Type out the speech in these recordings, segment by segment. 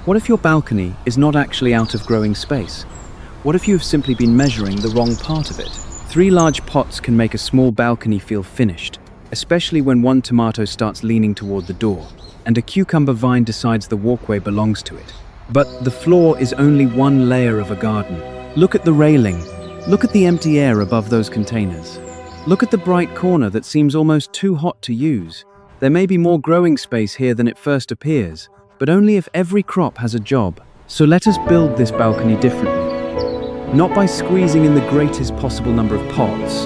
What if your balcony is not actually out of growing space? What if you have simply been measuring the wrong part of it? 3 large pots can make a small balcony feel finished, especially when one tomato starts leaning toward the door, and a cucumber vine decides the walkway belongs to it. But the floor is only one layer of a garden. Look at the railing. Look at the empty air above those containers. Look at the bright corner that seems almost too hot to use. There may be more growing space here than it first appears, but only if every crop has a job. So let us build this balcony differently. Not by squeezing in the greatest possible number of pots,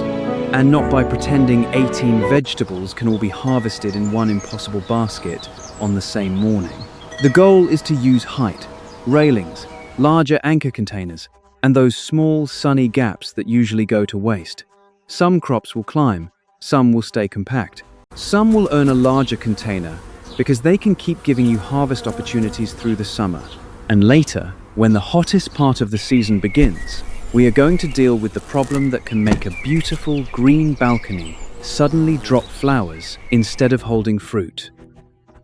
and not by pretending 18 vegetables can all be harvested in one impossible basket on the same morning. The goal is to use height, railings, larger anchor containers, and those small, sunny gaps that usually go to waste. Some crops will climb, some will stay compact. Some will earn a larger container because they can keep giving you harvest opportunities through the summer. And later, when the hottest part of the season begins, we are going to deal with the problem that can make a beautiful green balcony suddenly drop flowers instead of holding fruit.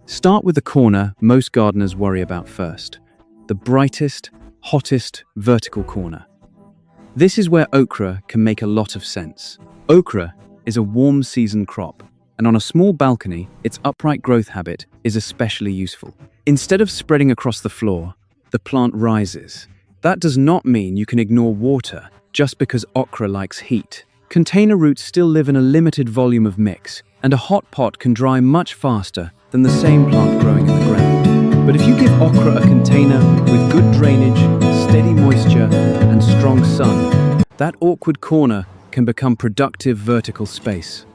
Start with the corner most gardeners worry about first, the brightest, hottest vertical corner. This is where okra can make a lot of sense. Okra is a warm season crop, and on a small balcony, its upright growth habit is especially useful. Instead of spreading across the floor, the plant rises. That does not mean you can ignore water just because okra likes heat. Container roots still live in a limited volume of mix, and a hot pot can dry much faster than the same plant growing in the ground. But if you give okra a container with good drainage, steady moisture, and strong sun, that awkward corner can become productive vertical space.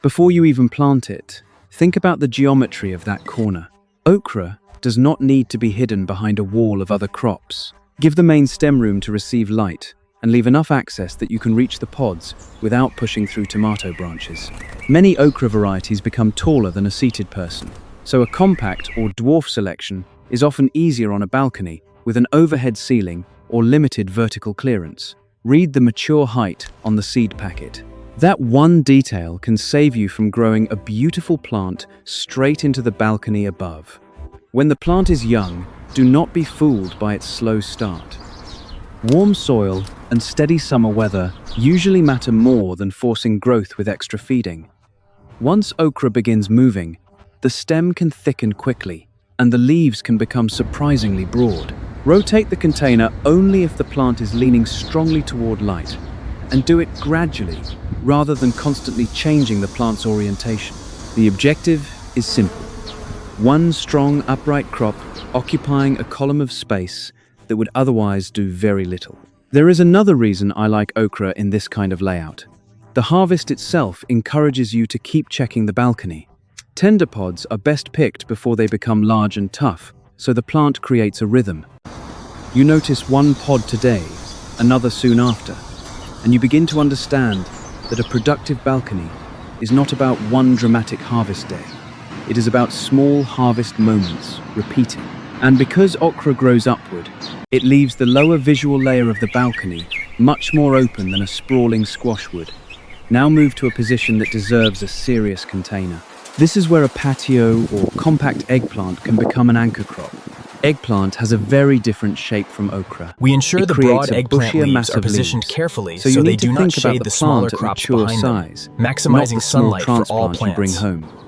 Before you even plant it, think about the geometry of that corner. Okra does not need to be hidden behind a wall of other crops. Give the main stem room to receive light and leave enough access that you can reach the pods without pushing through tomato branches. Many okra varieties become taller than a seated person, so a compact or dwarf selection is often easier on a balcony with an overhead ceiling or limited vertical clearance. Read the mature height on the seed packet. That one detail can save you from growing a beautiful plant straight into the balcony above. When the plant is young, do not be fooled by its slow start. Warm soil and steady summer weather usually matter more than forcing growth with extra feeding. Once okra begins moving, the stem can thicken quickly, and the leaves can become surprisingly broad. Rotate the container only if the plant is leaning strongly toward light, and do it gradually, rather than constantly changing the plant's orientation. The objective is simple. One strong, upright crop occupying a column of space that would otherwise do very little. There is another reason I like okra in this kind of layout. The harvest itself encourages you to keep checking the balcony. Tender pods are best picked before they become large and tough, so the plant creates a rhythm. You notice one pod today, another soon after, and you begin to understand that a productive balcony is not about one dramatic harvest day. It is about small harvest moments, repeating. And because okra grows upward, it leaves the lower visual layer of the balcony much more open than a sprawling squash would. Now move to a position that deserves a serious container. This is where a patio or compact eggplant can become an anchor crop. Eggplant has a very different shape from okra. We ensure the broad eggplant leaves are positioned leaves, carefully so they do not shade the the smaller plant at crops mature behind size, them, maximizing sunlight for all transplant you bring plants. home.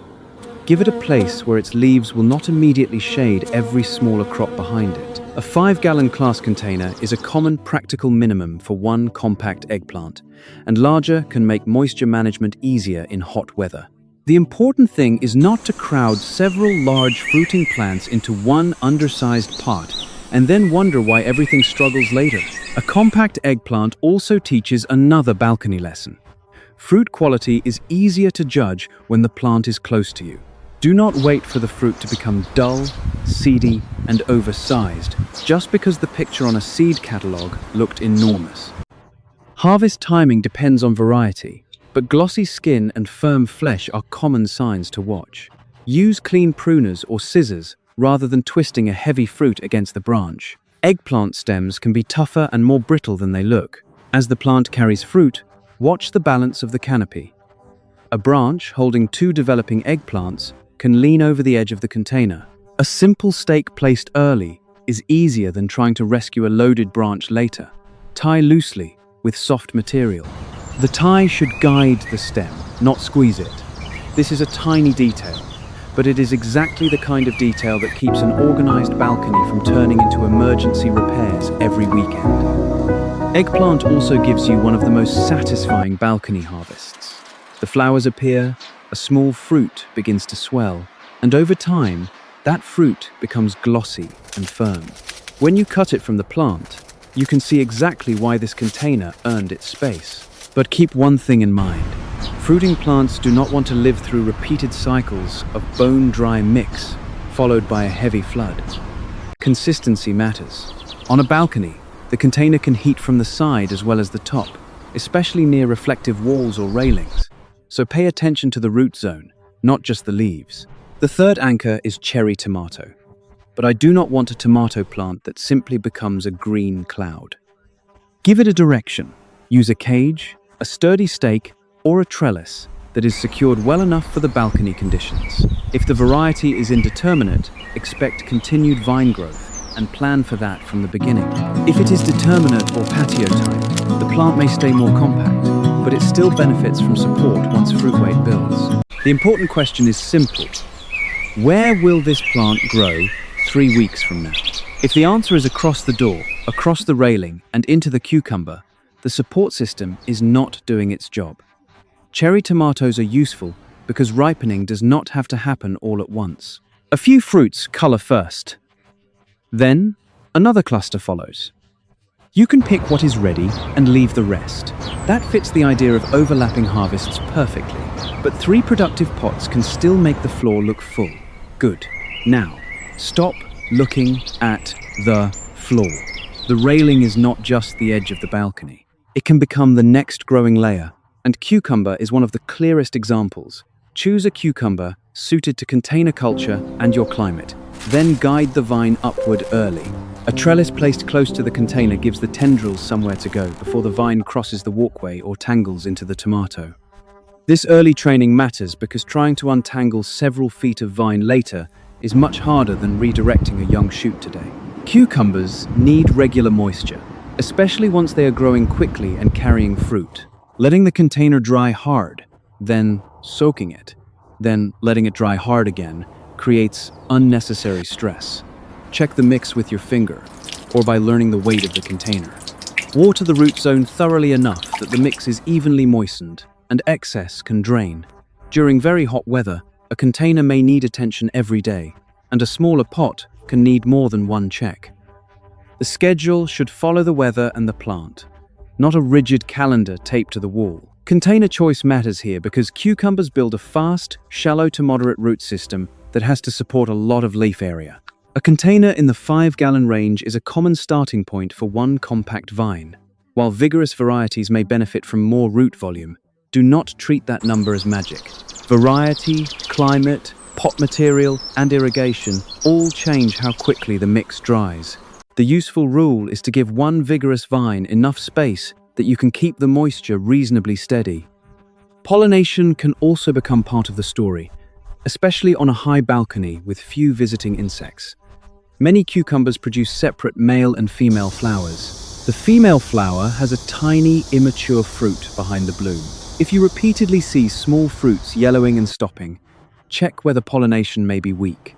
Give it a place where its leaves will not immediately shade every smaller crop behind it. A 5-gallon class container is a common practical minimum for one compact eggplant, and larger can make moisture management easier in hot weather. The important thing is not to crowd several large fruiting plants into one undersized pot and then wonder why everything struggles later. A compact eggplant also teaches another balcony lesson. Fruit quality is easier to judge when the plant is close to you. Do not wait for the fruit to become dull, seedy, and oversized just because the picture on a seed catalog looked enormous. Harvest timing depends on variety, but glossy skin and firm flesh are common signs to watch. Use clean pruners or scissors rather than twisting a heavy fruit against the branch. Eggplant stems can be tougher and more brittle than they look. As the plant carries fruit, watch the balance of the canopy. A branch holding 2 developing eggplants can lean over the edge of the container. A simple stake placed early is easier than trying to rescue a loaded branch later. Tie loosely with soft material. The tie should guide the stem, not squeeze it. This is a tiny detail, but it is exactly the kind of detail that keeps an organized balcony from turning into emergency repairs every weekend. Eggplant also gives you one of the most satisfying balcony harvests. The flowers appear, a small fruit begins to swell, and over time, that fruit becomes glossy and firm. When you cut it from the plant, you can see exactly why this container earned its space. But keep one thing in mind. Fruiting plants do not want to live through repeated cycles of bone-dry mix, followed by a heavy flood. Consistency matters. On a balcony, the container can heat from the side as well as the top, especially near reflective walls or railings. So pay attention to the root zone, not just the leaves. The third anchor is cherry tomato. But I do not want a tomato plant that simply becomes a green cloud. Give it a direction. Use a cage, a sturdy stake, or a trellis that is secured well enough for the balcony conditions. If the variety is indeterminate, expect continued vine growth and plan for that from the beginning. If it is determinate or patio type, the plant may stay more compact, but it still benefits from support once fruit weight builds. The important question is simple. Where will this plant grow 3 weeks from now? If the answer is across the door, across the railing, and into the cucumber, the support system is not doing its job. Cherry tomatoes are useful because ripening does not have to happen all at once. A few fruits color first. Then, another cluster follows. You can pick what is ready and leave the rest. That fits the idea of overlapping harvests perfectly. But 3 productive pots can still make the floor look full. Good. Now, stop looking at the floor. The railing is not just the edge of the balcony. It can become the next growing layer, and cucumber is one of the clearest examples. Choose a cucumber suited to container culture and your climate. Then guide the vine upward early. A trellis placed close to the container gives the tendrils somewhere to go before the vine crosses the walkway or tangles into the tomato. This early training matters because trying to untangle several feet of vine later is much harder than redirecting a young shoot today. Cucumbers need regular moisture, especially once they are growing quickly and carrying fruit. Letting the container dry hard, then soaking it, then letting it dry hard again creates unnecessary stress. Check the mix with your finger or by learning the weight of the container. Water the root zone thoroughly enough that the mix is evenly moistened and excess can drain. During very hot weather, a container may need attention every day, and a smaller pot can need more than one check. The schedule should follow the weather and the plant, not a rigid calendar taped to the wall. Container choice matters here because cucumbers build a fast, shallow to moderate root system that has to support a lot of leaf area. A container in the 5-gallon range is a common starting point for one compact vine. While vigorous varieties may benefit from more root volume, do not treat that number as magic. Variety, climate, pot material, and irrigation all change how quickly the mix dries. The useful rule is to give one vigorous vine enough space that you can keep the moisture reasonably steady. Pollination can also become part of the story, especially on a high balcony with few visiting insects. Many cucumbers produce separate male and female flowers. The female flower has a tiny, immature fruit behind the bloom. If you repeatedly see small fruits yellowing and stopping, check whether pollination may be weak.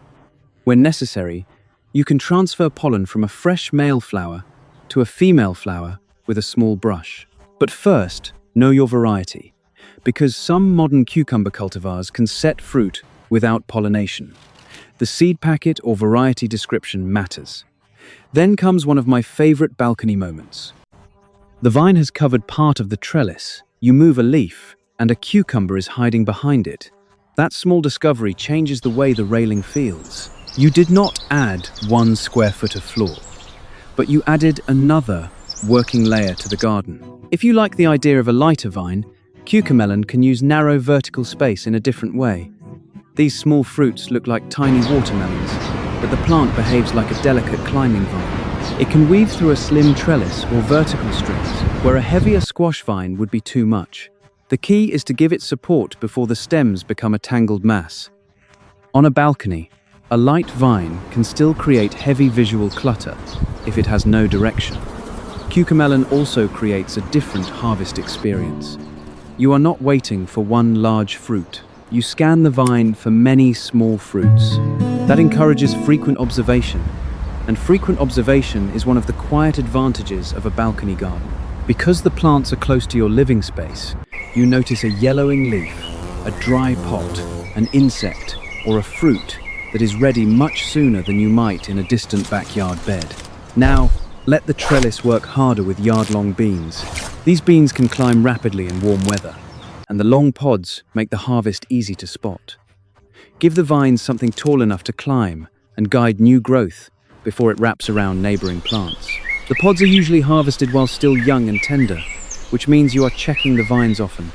When necessary, you can transfer pollen from a fresh male flower to a female flower with a small brush. But first, know your variety, because some modern cucumber cultivars can set fruit without pollination. The seed packet or variety description matters. Then comes one of my favorite balcony moments. The vine has covered part of the trellis. You move a leaf, and a cucumber is hiding behind it. That small discovery changes the way the railing feels. You did not add 1 square foot of floor, but you added another working layer to the garden. If you like the idea of a lighter vine, cucamelon can use narrow vertical space in a different way. These small fruits look like tiny watermelons, but the plant behaves like a delicate climbing vine. It can weave through a slim trellis or vertical strips, where a heavier squash vine would be too much. The key is to give it support before the stems become a tangled mass. On a balcony, A light vine can still create heavy visual clutter if it has no direction. Cucamelon also creates a different harvest experience. You are not waiting for one large fruit. You scan the vine for many small fruits. That encourages frequent observation, and frequent observation is one of the quiet advantages of a balcony garden. Because the plants are close to your living space, you notice a yellowing leaf, a dry pot, an insect, or a fruit that is ready much sooner than you might in a distant backyard bed. Now, let the trellis work harder with yard-long beans. These beans can climb rapidly in warm weather, and the long pods make the harvest easy to spot. Give the vines something tall enough to climb and guide new growth before it wraps around neighboring plants. The pods are usually harvested while still young and tender, which means you are checking the vines often.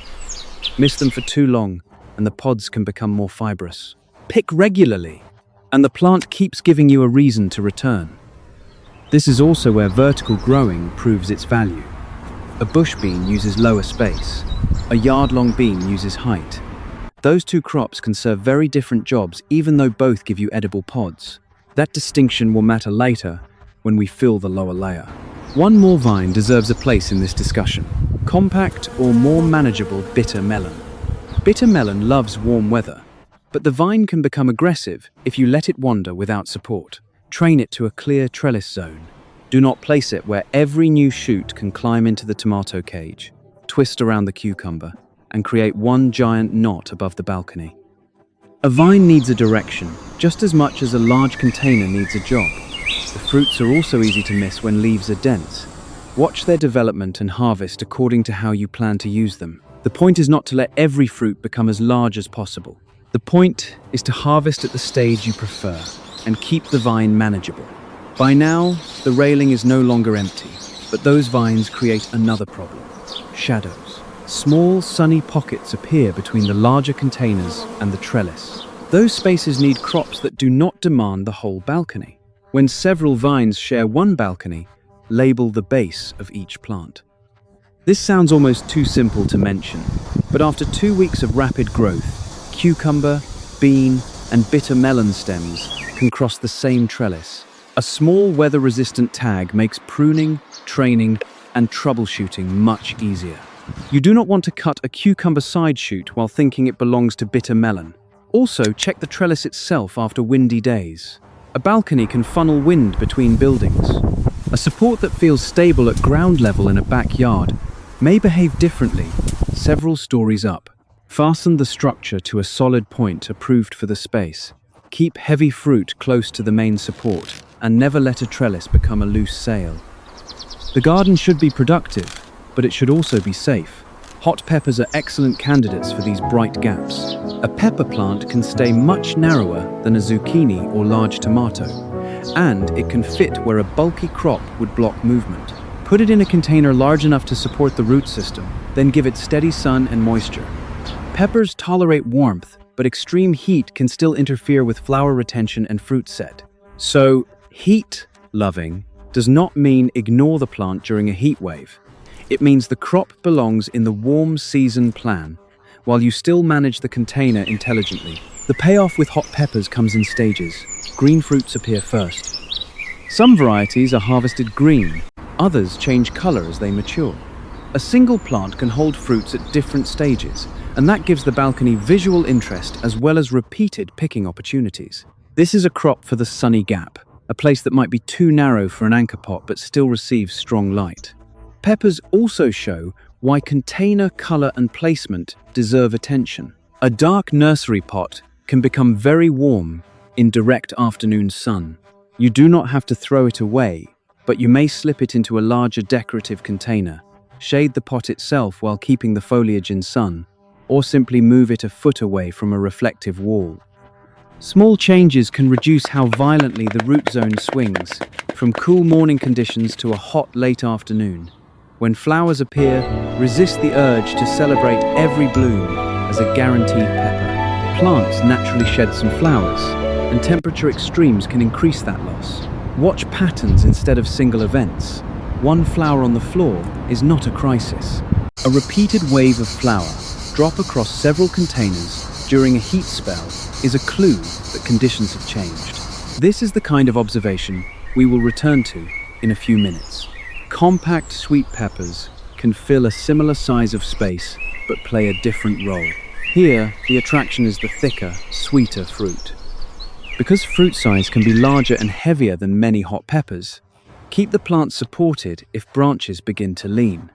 Miss them for too long, and the pods can become more fibrous. Pick regularly, and the plant keeps giving you a reason to return. This is also where vertical growing proves its value. A bush bean uses lower space. A yard-long bean uses height. Those two crops can serve very different jobs even though both give you edible pods. That distinction will matter later when we fill the lower layer. One more vine deserves a place in this discussion. Compact or more manageable bitter melon. Bitter melon loves warm weather, but the vine can become aggressive if you let it wander without support. Train it to a clear trellis zone. Do not place it where every new shoot can climb into the tomato cage, twist around the cucumber, and create one giant knot above the balcony. A vine needs a direction, just as much as a large container needs a job. The fruits are also easy to miss when leaves are dense. Watch their development and harvest according to how you plan to use them. The point is not to let every fruit become as large as possible. The point is to harvest at the stage you prefer and keep the vine manageable. By now, the railing is no longer empty, but those vines create another problem: shadows. Small, sunny pockets appear between the larger containers and the trellis. Those spaces need crops that do not demand the whole balcony. When several vines share one balcony, label the base of each plant. This sounds almost too simple to mention, but after 2 weeks of rapid growth, cucumber, bean, and bitter melon stems can cross the same trellis. A small weather-resistant tag makes pruning, training, and troubleshooting much easier. You do not want to cut a cucumber side shoot while thinking it belongs to bitter melon. Also, check the trellis itself after windy days. A balcony can funnel wind between buildings. A support that feels stable at ground level in a backyard may behave differently several stories up. Fasten the structure to a solid point approved for the space. Keep heavy fruit close to the main support, and never let a trellis become a loose sail. The garden should be productive, but it should also be safe. Hot peppers are excellent candidates for these bright gaps. A pepper plant can stay much narrower than a zucchini or large tomato, and it can fit where a bulky crop would block movement. Put it in a container large enough to support the root system, then give it steady sun and moisture. Peppers tolerate warmth, but extreme heat can still interfere with flower retention and fruit set. So, heat-loving does not mean ignore the plant during a heat wave. It means the crop belongs in the warm season plan, while you still manage the container intelligently. The payoff with hot peppers comes in stages. Green fruits appear first. Some varieties are harvested green, others change color as they mature. A single plant can hold fruits at different stages, and that gives the balcony visual interest as well as repeated picking opportunities. This is a crop for the sunny gap, a place that might be too narrow for an anchor pot but still receives strong light. Peppers also show why container color and placement deserve attention. A dark nursery pot can become very warm in direct afternoon sun. You do not have to throw it away, but you may slip it into a larger decorative container, shade the pot itself while keeping the foliage in sun, or simply move it a foot away from a reflective wall. Small changes can reduce how violently the root zone swings, from cool morning conditions to a hot late afternoon. When flowers appear, resist the urge to celebrate every bloom as a guaranteed pepper. Plants naturally shed some flowers, and temperature extremes can increase that loss. Watch patterns instead of single events. One flower on the floor is not a crisis. A repeated wave of flower drop across several containers during a heat spell is a clue that conditions have changed. This is the kind of observation we will return to in a few minutes. Compact sweet peppers can fill a similar size of space but play a different role. Here, the attraction is the thicker, sweeter fruit. Because fruit size can be larger and heavier than many hot peppers, keep the plant supported if branches begin to lean.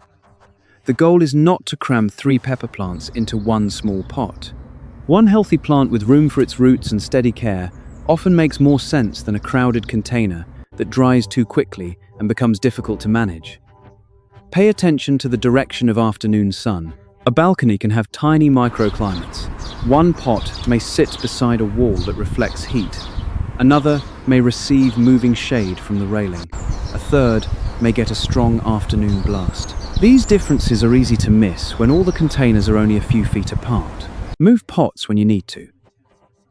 The goal is not to cram 3 pepper plants into one small pot. One healthy plant with room for its roots and steady care often makes more sense than a crowded container that dries too quickly and becomes difficult to manage. Pay attention to the direction of afternoon sun. A balcony can have tiny microclimates. One pot may sit beside a wall that reflects heat. Another may receive moving shade from the railing. A third may get a strong afternoon blast. These differences are easy to miss when all the containers are only a few feet apart. Move pots when you need to.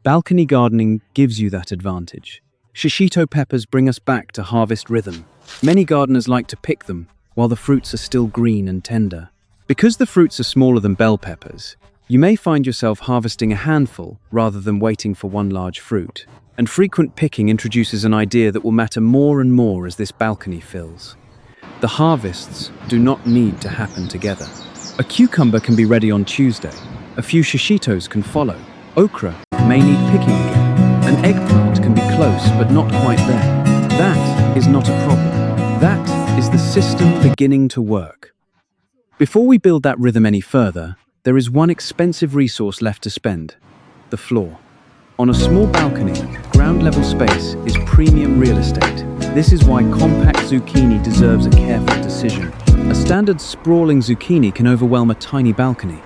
Balcony gardening gives you that advantage. Shishito peppers bring us back to harvest rhythm. Many gardeners like to pick them while the fruits are still green and tender. Because the fruits are smaller than bell peppers, you may find yourself harvesting a handful rather than waiting for one large fruit. And frequent picking introduces an idea that will matter more and more as this balcony fills. The harvests do not need to happen together. A cucumber can be ready on Tuesday. A few shishitos can follow. Okra may need picking again. An eggplant can be close but not quite there. That is not a problem. That is the system beginning to work. Before we build that rhythm any further, there is one expensive resource left to spend: the floor. On a small balcony, ground-level space is premium real estate. This is why compact zucchini deserves a careful decision. A standard sprawling zucchini can overwhelm a tiny balcony.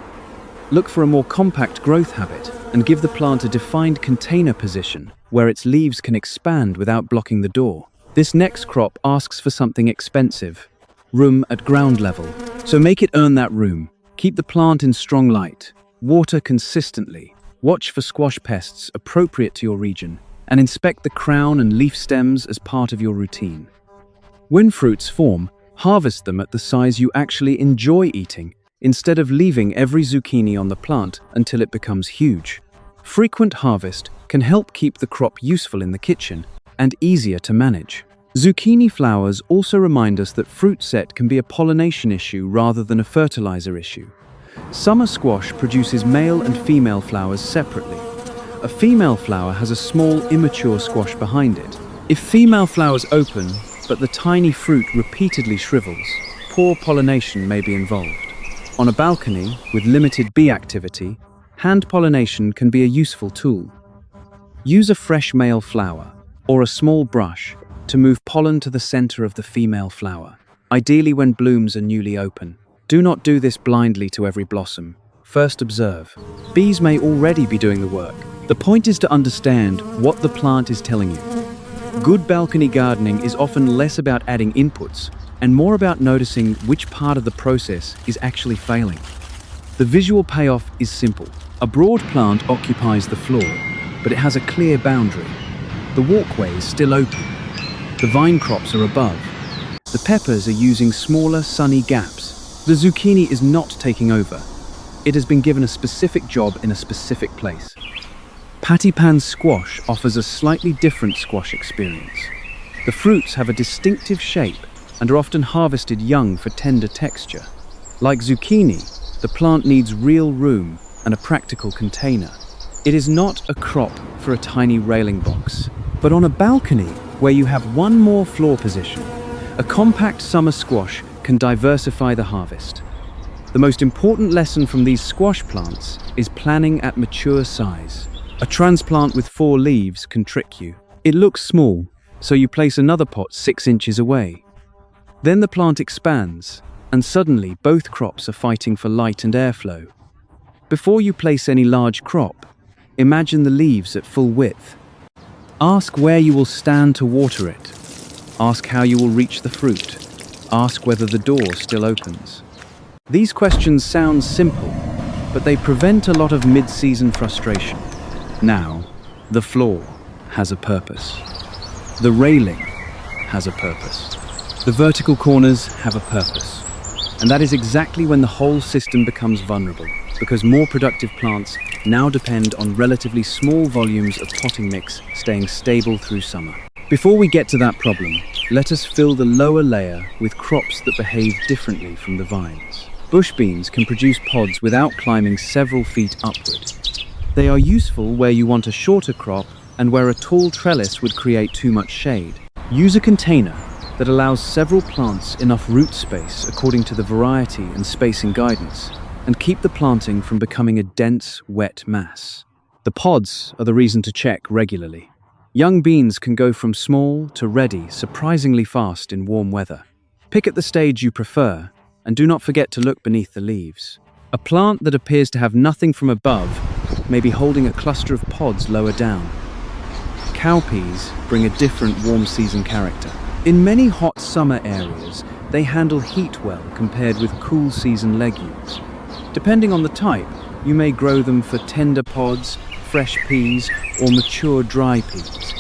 Look for a more compact growth habit and give the plant a defined container position where its leaves can expand without blocking the door. This next crop asks for something expensive: room at ground level. So make it earn that room. Keep the plant in strong light. Water consistently. Watch for squash pests appropriate to your region, and inspect the crown and leaf stems as part of your routine. When fruits form, harvest them at the size you actually enjoy eating, instead of leaving every zucchini on the plant until it becomes huge. Frequent harvest can help keep the crop useful in the kitchen and easier to manage. Zucchini flowers also remind us that fruit set can be a pollination issue rather than a fertilizer issue. Summer squash produces male and female flowers separately. A female flower has a small, immature squash behind it. If female flowers open, but the tiny fruit repeatedly shrivels, poor pollination may be involved. On a balcony with limited bee activity, hand pollination can be a useful tool. Use a fresh male flower or a small brush to move pollen to the center of the female flower, ideally when blooms are newly open. Do not do this blindly to every blossom. First observe. Bees may already be doing the work. The point is to understand what the plant is telling you. Good balcony gardening is often less about adding inputs and more about noticing which part of the process is actually failing. The visual payoff is simple. A broad plant occupies the floor, but it has a clear boundary. The walkway is still open. The vine crops are above. The peppers are using smaller, sunny gaps. The zucchini is not taking over. It has been given a specific job in a specific place. Patty pan squash offers a slightly different squash experience. The fruits have a distinctive shape and are often harvested young for tender texture. Like zucchini, the plant needs real room and a practical container. It is not a crop for a tiny railing box, but on a balcony where you have one more floor position, a compact summer squash can diversify the harvest. The most important lesson from these squash plants is planning at mature size. A transplant with 4 leaves can trick you. It looks small, so you place another pot 6 inches away. Then the plant expands, and suddenly both crops are fighting for light and airflow. Before you place any large crop, imagine the leaves at full width. Ask where you will stand to water it. Ask how you will reach the fruit. Ask whether the door still opens. These questions sound simple, but they prevent a lot of mid-season frustration. Now, the floor has a purpose. The railing has a purpose. The vertical corners have a purpose. And that is exactly when the whole system becomes vulnerable. because more productive plants now depend on relatively small volumes of potting mix staying stable through summer. Before we get to that problem, let us fill the lower layer with crops that behave differently from the vines. Bush beans can produce pods without climbing several feet upward. They are useful where you want a shorter crop and where a tall trellis would create too much shade. Use a container that allows several plants enough root space according to the variety and spacing guidance, and keep the planting from becoming a dense, wet mass. The pods are the reason to check regularly. Young beans can go from small to ready surprisingly fast in warm weather. Pick at the stage you prefer, and do not forget to look beneath the leaves. A plant that appears to have nothing from above may be holding a cluster of pods lower down. Cowpeas bring a different warm season character. In many hot summer areas, they handle heat well compared with cool season legumes. Depending on the type, you may grow them for tender pods, fresh peas, or mature dry peas.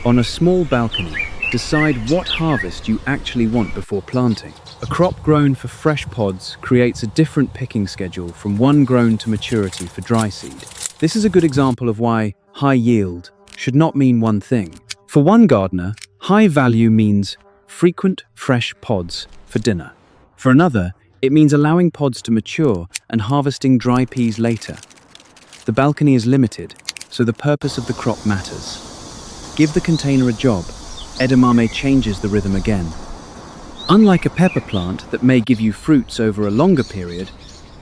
On a small balcony, decide what harvest you actually want before planting. A crop grown for fresh pods creates a different picking schedule from one grown to maturity for dry seed. This is a good example of why high yield should not mean one thing. For one gardener, high value means frequent fresh pods for dinner. For another, it means allowing pods to mature and harvesting dry peas later. The balcony is limited, so the purpose of the crop matters. Give the container a job. Edamame changes the rhythm again. Unlike a pepper plant that may give you fruits over a longer period,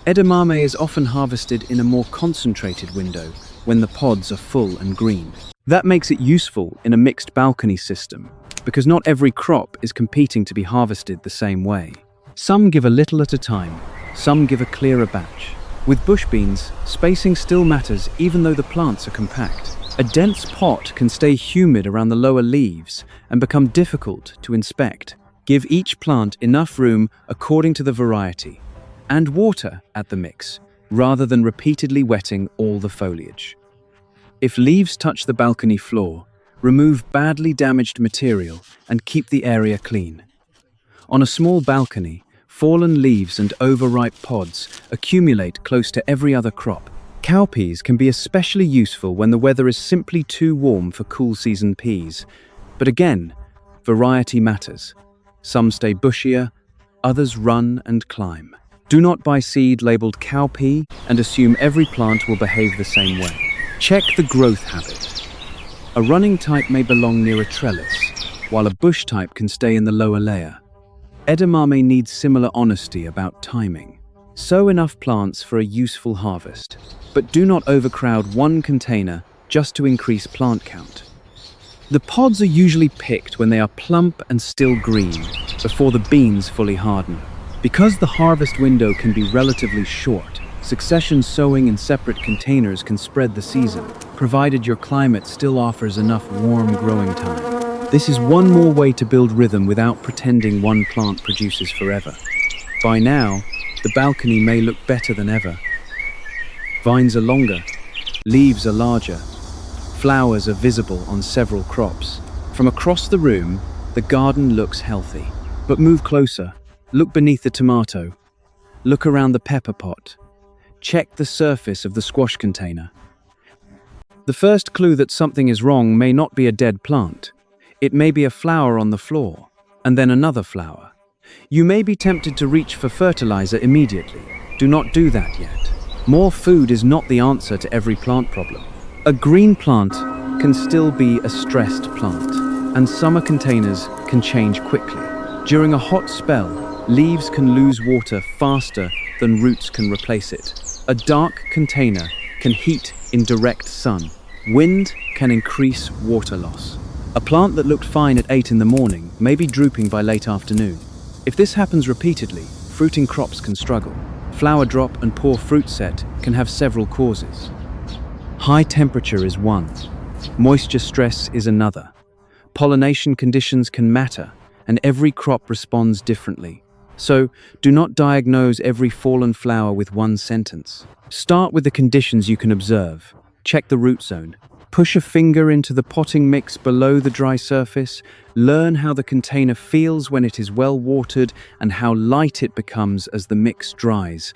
edamame is often harvested in a more concentrated window when the pods are full and green. That makes it useful in a mixed balcony system, because not every crop is competing to be harvested the same way. Some give a little at a time, some give a clearer batch. With bush beans, spacing still matters even though the plants are compact. A dense pot can stay humid around the lower leaves and become difficult to inspect. Give each plant enough room according to the variety, and water at the mix, rather than repeatedly wetting all the foliage. If leaves touch the balcony floor, remove badly damaged material and keep the area clean. On a small balcony, fallen leaves and overripe pods accumulate close to every other crop. Cowpeas can be especially useful when the weather is simply too warm for cool season peas. But again, variety matters. Some stay bushier, others run and climb. Do not buy seed labeled cowpea and assume every plant will behave the same way. Check the growth habit. A running type may belong near a trellis, while a bush type can stay in the lower layer. Edamame needs similar honesty about timing. Sow enough plants for a useful harvest, but do not overcrowd one container just to increase plant count. The pods are usually picked when they are plump and still green, before the beans fully harden. Because the harvest window can be relatively short, succession sowing in separate containers can spread the season, provided your climate still offers enough warm growing time. This is one more way to build rhythm without pretending one plant produces forever. By now, the balcony may look better than ever. Vines are longer, leaves are larger, flowers are visible on several crops. From across the room, the garden looks healthy. But move closer, look beneath the tomato, look around the pepper pot, check the surface of the squash container. The first clue that something is wrong may not be a dead plant. It may be a flower on the floor, and then another flower. You may be tempted to reach for fertilizer immediately. Do not do that yet. More food is not the answer to every plant problem. A green plant can still be a stressed plant, and summer containers can change quickly. During a hot spell, leaves can lose water faster than roots can replace it. A dark container can heat in direct sun. Wind can increase water loss. A plant that looked fine at 8 in the morning may be drooping by late afternoon. If this happens repeatedly, fruiting crops can struggle. Flower drop and poor fruit set can have several causes. High temperature is one. Moisture stress is another. Pollination conditions can matter, and every crop responds differently. So, do not diagnose every fallen flower with one sentence. Start with the conditions you can observe. Check the root zone. Push a finger into the potting mix below the dry surface. Learn how the container feels when it is well watered and how light it becomes as the mix dries.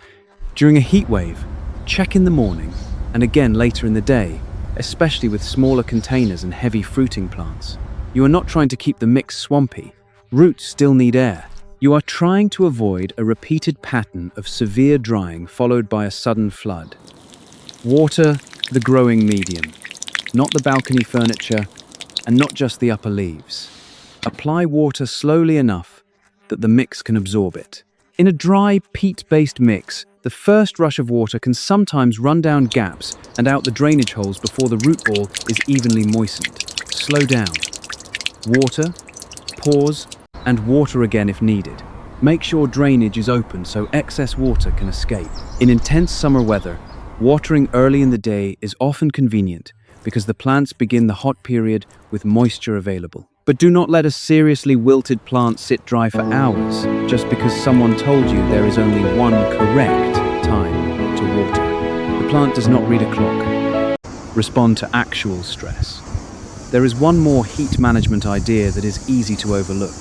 During a heat wave, Check in the morning and again later in the day, especially with smaller containers and heavy fruiting plants. You are not trying to keep the mix swampy. Roots still need air. You are trying to avoid a repeated pattern of severe drying followed by a sudden flood. Water the growing medium, not the balcony furniture, and not just the upper leaves. Apply water slowly enough that the mix can absorb it. In a dry, peat-based mix, the first rush of water can sometimes run down gaps and out the drainage holes before the root ball is evenly moistened. Slow down. Water, pause, and water again if needed. Make sure drainage is open so excess water can escape. In intense summer weather, watering early in the day is often convenient because the plants begin the hot period with moisture available. But do not let a seriously wilted plant sit dry for hours just because someone told you there is only one correct time to water. The plant does not read a clock. Respond to actual stress. There is one more heat management idea that is easy to overlook.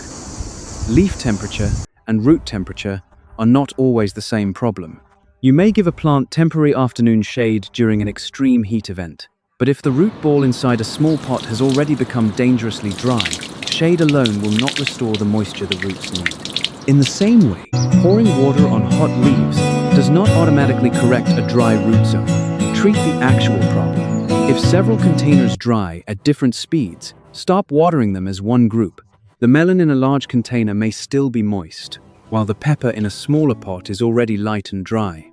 Leaf temperature and root temperature are not always the same problem. You may give a plant temporary afternoon shade during an extreme heat event, but if the root ball inside a small pot has already become dangerously dry, shade alone will not restore the moisture the roots need. In the same way, pouring water on hot leaves does not automatically correct a dry root zone. Treat the actual problem. If several containers dry at different speeds, stop watering them as one group. The melon in a large container may still be moist, while the pepper in a smaller pot is already light and dry.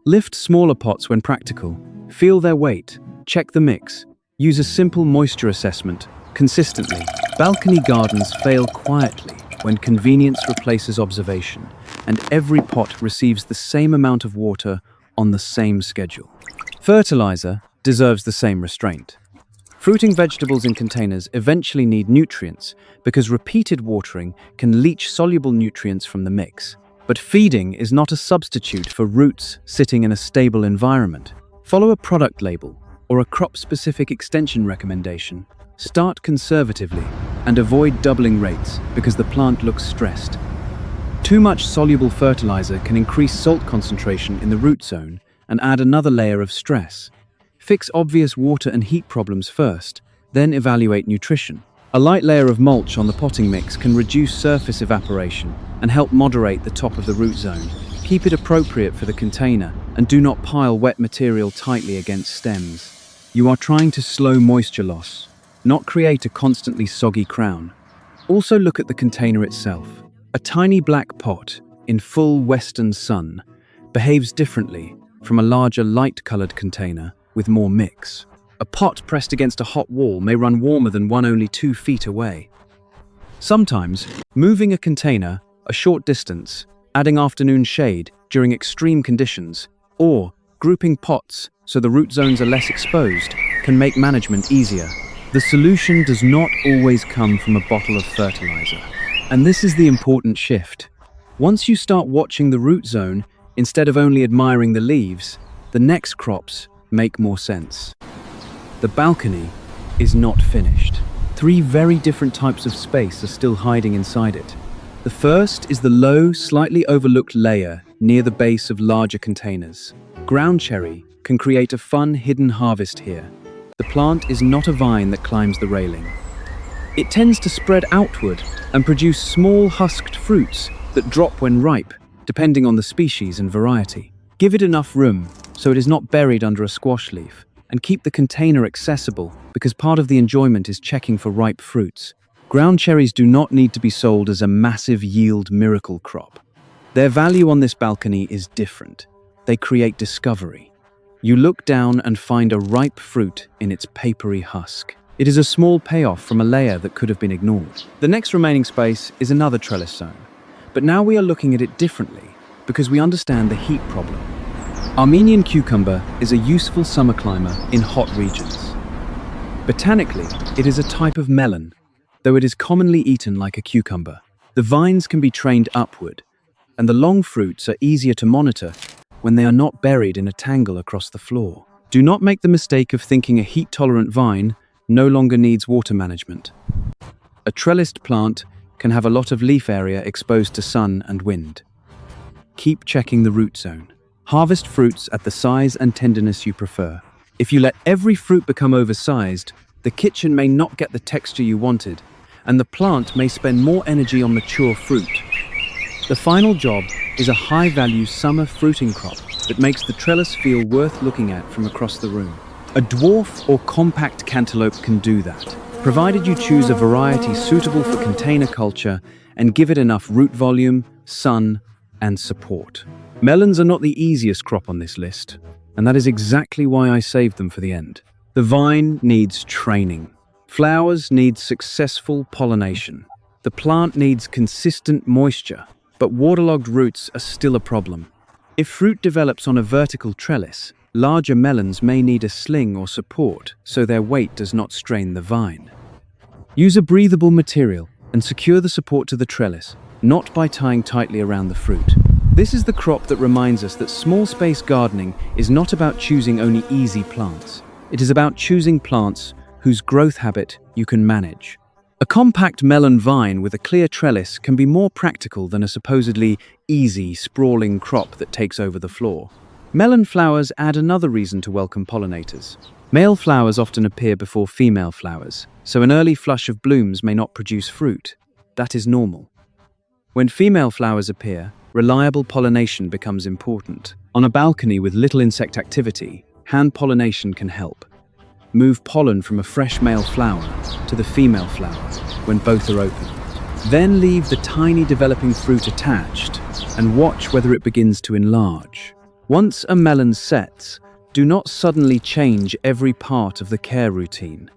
Lift smaller pots when practical. Feel their weight. Check the mix. Use a simple moisture assessment consistently. Balcony gardens fail quietly when convenience replaces observation, and every pot receives the same amount of water on the same schedule. Fertilizer deserves the same restraint. Fruiting vegetables in containers eventually need nutrients because repeated watering can leach soluble nutrients from the mix. But feeding is not a substitute for roots sitting in a stable environment. Follow a product label or a crop-specific extension recommendation. Start conservatively and avoid doubling rates because the plant looks stressed. Too much soluble fertilizer can increase salt concentration in the root zone and add another layer of stress. Fix obvious water and heat problems first, then evaluate nutrition. A light layer of mulch on the potting mix can reduce surface evaporation and help moderate the top of the root zone. Keep it appropriate for the container and do not pile wet material tightly against stems. You are trying to slow moisture loss, not create a constantly soggy crown. Also look at the container itself. A tiny black pot in full western sun behaves differently from a larger light-colored container with more mix. A pot pressed against a hot wall may run warmer than one only 2 feet away. Sometimes, moving a container a short distance, adding afternoon shade during extreme conditions, or grouping pots so the root zones are less exposed can make management easier. The solution does not always come from a bottle of fertilizer. And this is the important shift. Once you start watching the root zone, instead of only admiring the leaves, the next crops make more sense. The balcony is not finished. 3 very different types of space are still hiding inside it. The first is the low, slightly overlooked layer near the base of larger containers. Ground cherry can create a fun hidden harvest here. The plant is not a vine that climbs the railing. It tends to spread outward and produce small husked fruits that drop when ripe, depending on the species and variety. Give it enough room so it is not buried under a squash leaf, and keep the container accessible because part of the enjoyment is checking for ripe fruits. Ground cherries do not need to be sold as a massive yield miracle crop. Their value on this balcony is different. They create discovery. You look down and find a ripe fruit in its papery husk. It is a small payoff from a layer that could have been ignored. The next remaining space is another trellis zone, but now we are looking at it differently because we understand the heat problem. Armenian cucumber is a useful summer climber in hot regions. Botanically, it is a type of melon, though it is commonly eaten like a cucumber. The vines can be trained upward, and the long fruits are easier to monitor when they are not buried in a tangle across the floor. Do not make the mistake of thinking a heat-tolerant vine no longer needs water management. A trellised plant can have a lot of leaf area exposed to sun and wind. Keep checking the root zone. Harvest fruits at the size and tenderness you prefer. If you let every fruit become oversized, the kitchen may not get the texture you wanted, and the plant may spend more energy on mature fruit. The final job is a high-value summer fruiting crop that makes the trellis feel worth looking at from across the room. A dwarf or compact cantaloupe can do that, provided you choose a variety suitable for container culture and give it enough root volume, sun, and support. Melons are not the easiest crop on this list, and that is exactly why I saved them for the end. The vine needs training. Flowers need successful pollination. The plant needs consistent moisture, but waterlogged roots are still a problem. If fruit develops on a vertical trellis, larger melons may need a sling or support so their weight does not strain the vine. Use a breathable material and secure the support to the trellis, not by tying tightly around the fruit. This is the crop that reminds us that small space gardening is not about choosing only easy plants. It is about choosing plants whose growth habit you can manage. A compact melon vine with a clear trellis can be more practical than a supposedly easy, sprawling crop that takes over the floor. Melon flowers add another reason to welcome pollinators. Male flowers often appear before female flowers, so an early flush of blooms may not produce fruit. That is normal. When female flowers appear, reliable pollination becomes important. On a balcony with little insect activity, hand pollination can help. Move pollen from a fresh male flower to the female flower when both are open. Then leave the tiny developing fruit attached and watch whether it begins to enlarge. Once a melon sets, do not suddenly change every part of the care routine.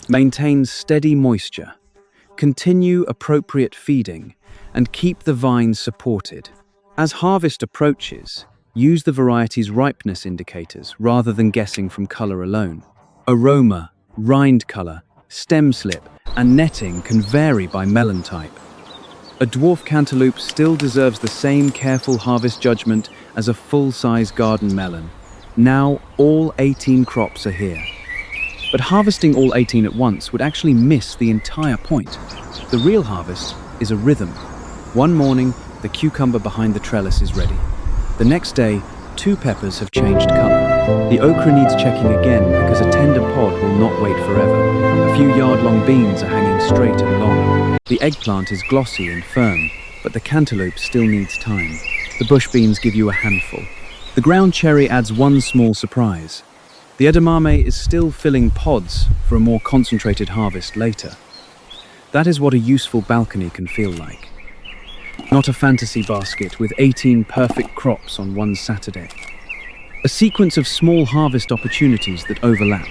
Maintain steady moisture, continue appropriate feeding, and keep the vine supported. As harvest approaches, use the variety's ripeness indicators rather than guessing from color alone. Aroma, rind color, stem slip, and netting can vary by melon type. A dwarf cantaloupe still deserves the same careful harvest judgment as a full-size garden melon. Now all 18 crops are here. But harvesting all 18 at once would actually miss the entire point. The real harvest is a rhythm. One morning, the cucumber behind the trellis is ready. The next day, 2 peppers have changed color. The okra needs checking again because a tender pod will not wait forever. A few yard-long beans are hanging straight and long. The eggplant is glossy and firm, but the cantaloupe still needs time. The bush beans give you a handful. The ground cherry adds one small surprise. The edamame is still filling pods for a more concentrated harvest later. That is what a useful balcony can feel like. Not a fantasy basket with 18 perfect crops on one Saturday. A sequence of small harvest opportunities that overlap.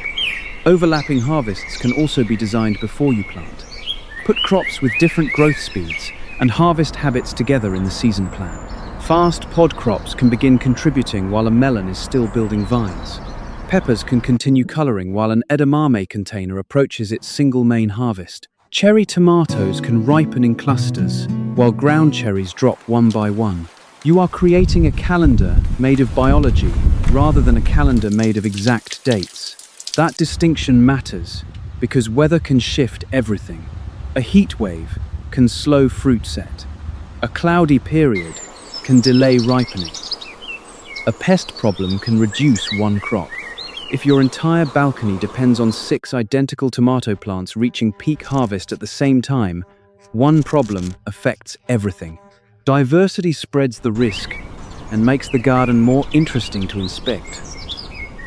Overlapping harvests can also be designed before you plant. Put crops with different growth speeds and harvest habits together in the season plan. Fast pod crops can begin contributing while a melon is still building vines. Peppers can continue coloring while an edamame container approaches its single main harvest. Cherry tomatoes can ripen in clusters, while ground cherries drop one by one. You are creating a calendar made of biology rather than a calendar made of exact dates. That distinction matters because weather can shift everything. A heat wave can slow fruit set. A cloudy period can delay ripening. A pest problem can reduce one crop. If your entire balcony depends on 6 identical tomato plants reaching peak harvest at the same time, one problem affects everything. Diversity spreads the risk and makes the garden more interesting to inspect.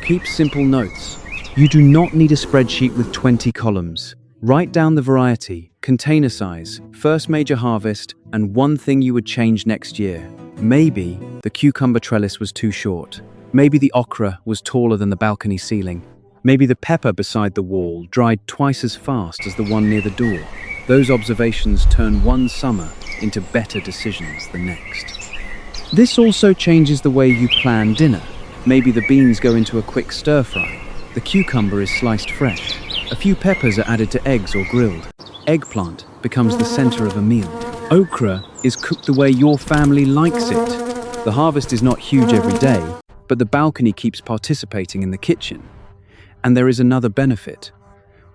Keep simple notes. You do not need a spreadsheet with 20 columns. Write down the variety, container size, first major harvest, and one thing you would change next year. Maybe the cucumber trellis was too short. Maybe the okra was taller than the balcony ceiling. Maybe the pepper beside the wall dried twice as fast as the one near the door. Those observations turn one summer into better decisions the next. This also changes the way you plan dinner. Maybe the beans go into a quick stir-fry. The cucumber is sliced fresh. A few peppers are added to eggs or grilled. Eggplant becomes the center of a meal. Okra is cooked the way your family likes it. The harvest is not huge every day, but the balcony keeps participating in the kitchen. And there is another benefit.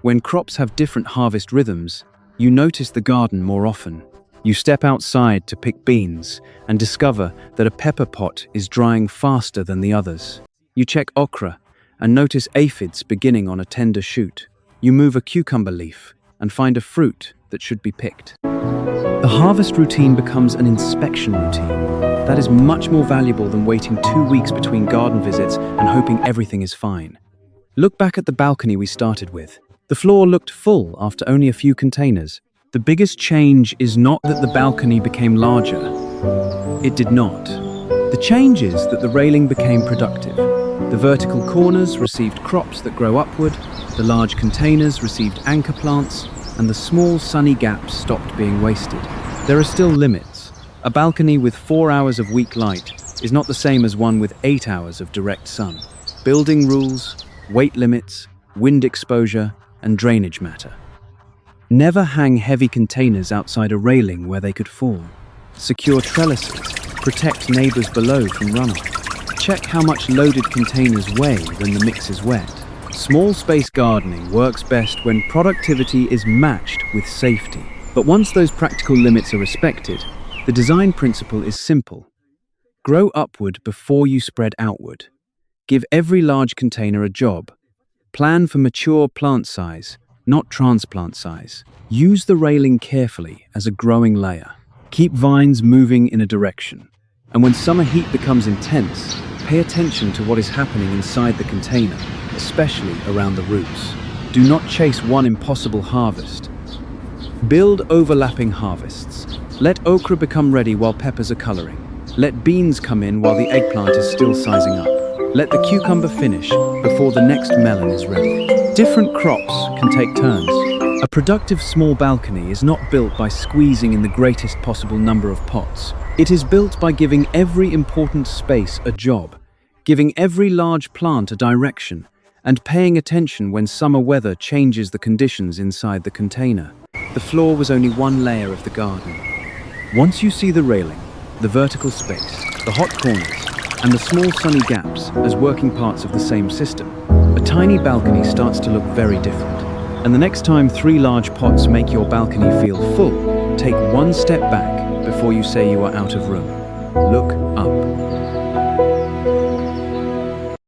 When crops have different harvest rhythms, you notice the garden more often. You step outside to pick beans and discover that a pepper pot is drying faster than the others. You check okra and notice aphids beginning on a tender shoot. You move a cucumber leaf and find a fruit that should be picked. The harvest routine becomes an inspection routine. That is much more valuable than waiting 2 weeks between garden visits and hoping everything is fine. Look back at the balcony we started with. The floor looked full after only a few containers. The biggest change is not that the balcony became larger. It did not. The change is that the railing became productive. The vertical corners received crops that grow upward, the large containers received anchor plants, and the small sunny gaps stopped being wasted. There are still limits. A balcony with 4 hours of weak light is not the same as one with 8 hours of direct sun. Building rules, weight limits, wind exposure, and drainage matter. Never hang heavy containers outside a railing where they could fall. Secure trellises, protect neighbors below from runoff. Check how much loaded containers weigh when the mix is wet. Small space gardening works best when productivity is matched with safety. But once those practical limits are respected, the design principle is simple. Grow upward before you spread outward. Give every large container a job. Plan for mature plant size, not transplant size. Use the railing carefully as a growing layer. Keep vines moving in a direction. And when summer heat becomes intense, pay attention to what is happening inside the container, especially around the roots. Do not chase one impossible harvest. Build overlapping harvests. Let okra become ready while peppers are coloring. Let beans come in while the eggplant is still sizing up. Let the cucumber finish before the next melon is ready. Different crops can take turns. A productive small balcony is not built by squeezing in the greatest possible number of pots. It is built by giving every important space a job, giving every large plant a direction, and paying attention when summer weather changes the conditions inside the container. The floor was only one layer of the garden. Once you see the railing, the vertical space, the hot corners, and the small sunny gaps as working parts of the same system, a tiny balcony starts to look very different. And the next time 3 large pots make your balcony feel full, take one step back before you say you are out of room. Look up.